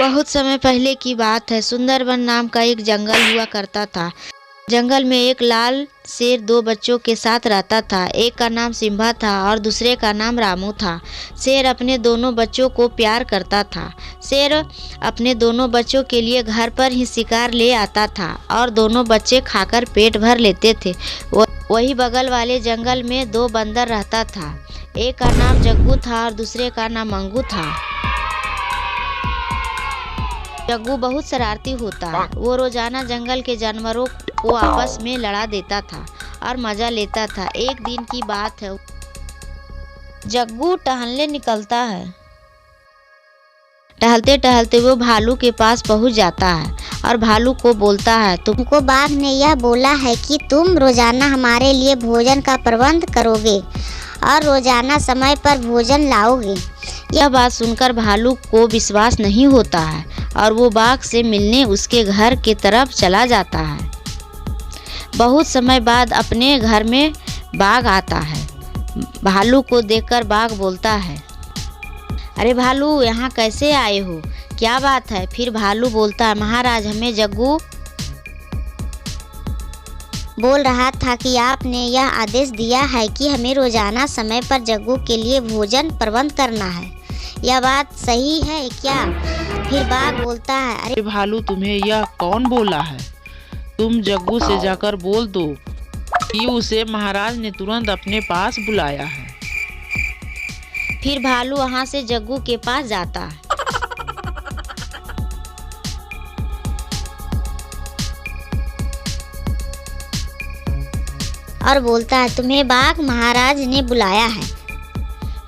बहुत समय पहले की बात है। सुंदरबन नाम का एक जंगल हुआ करता था। जंगल में एक लाल शेर दो बच्चों के साथ रहता था। एक का नाम सिम्बा था और दूसरे का नाम रामू था। शेर अपने दोनों बच्चों को प्यार करता था। शेर अपने दोनों बच्चों के लिए घर पर ही शिकार ले आता था और दोनों बच्चे खाकर पेट भर लेते थे। वही बगल वाले जंगल में दो बंदर रहता था। एक का नाम जग्गू था और दूसरे का नाम मंगू था। जग्गू बहुत शरारती होता है। वो रोजाना जंगल के जानवरों को आपस में लड़ा देता था और मजा लेता था। एक दिन की बात है, जग्गू टहलने निकलता है। टहलते टहलते वो भालू के पास पहुंच जाता है और भालू को बोलता है, तुमको बाघ ने यह बोला है कि तुम रोजाना हमारे लिए भोजन का प्रबंध करोगे और रोजाना समय पर भोजन लाओगे। यह बात सुनकर भालू को विश्वास नहीं होता है और वो बाघ से मिलने उसके घर की तरफ चला जाता है। बहुत समय बाद अपने घर में बाघ आता है। भालू को देखकर बाघ बोलता है, अरे भालू, यहाँ कैसे आए हो? क्या बात है? फिर भालू बोलता है, महाराज, हमें जग्गू बोल रहा था कि आपने यह आदेश दिया है कि हमें रोजाना समय पर जग्गू के लिए भोजन प्रबंध करना है। यह बात सही है क्या? फिर बाघ बोलता है, अरे भालू, तुम्हें यह कौन बोला है? तुम जग्गू से जाकर बोल दो कि उसे महाराज ने तुरंत अपने पास बुलाया है। फिर भालू वहाँ से जग्गू के पास जाता है। और बोलता है, तुम्हें बाघ महाराज ने बुलाया है।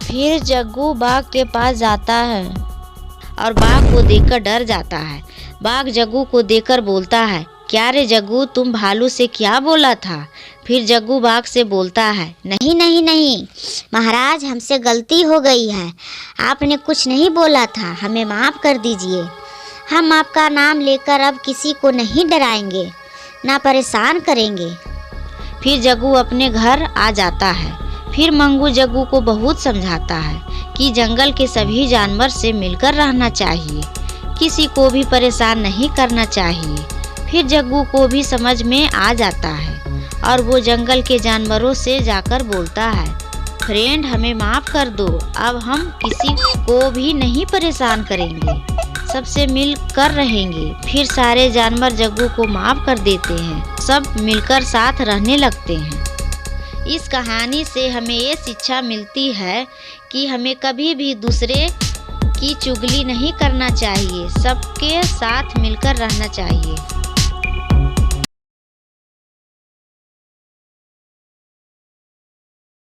फिर जग्गू बाघ के पास जाता है और बाघ को देखकर डर जाता है। बाघ जग्गू को देखकर बोलता है, क्या रे जग्गू, तुम भालू से क्या बोला था? फिर जग्गू बाघ से बोलता है, नहीं नहीं नहीं महाराज, हमसे गलती हो गई है। आपने कुछ नहीं बोला था, हमें माफ़ कर दीजिए। हम आपका नाम लेकर अब किसी को नहीं डराएंगे, ना परेशान करेंगे। फिर जग्गू अपने घर आ जाता है। फिर मंगू जग्गू को बहुत समझाता है कि जंगल के सभी जानवर से मिलकर रहना चाहिए, किसी को भी परेशान नहीं करना चाहिए। फिर जग्गू को भी समझ में आ जाता है और वो जंगल के जानवरों से जाकर बोलता है, फ्रेंड, हमें माफ़ कर दो, अब हम किसी को भी नहीं परेशान करेंगे, सबसे मिल कर रहेंगे। फिर सारे जानवर जग्गू को माफ़ कर देते हैं, सब मिलकर साथ रहने लगते हैं। इस कहानी से हमें ये शिक्षा मिलती है कि हमें कभी भी दूसरे की चुगली नहीं करना चाहिए, सबके साथ मिलकर रहना चाहिए।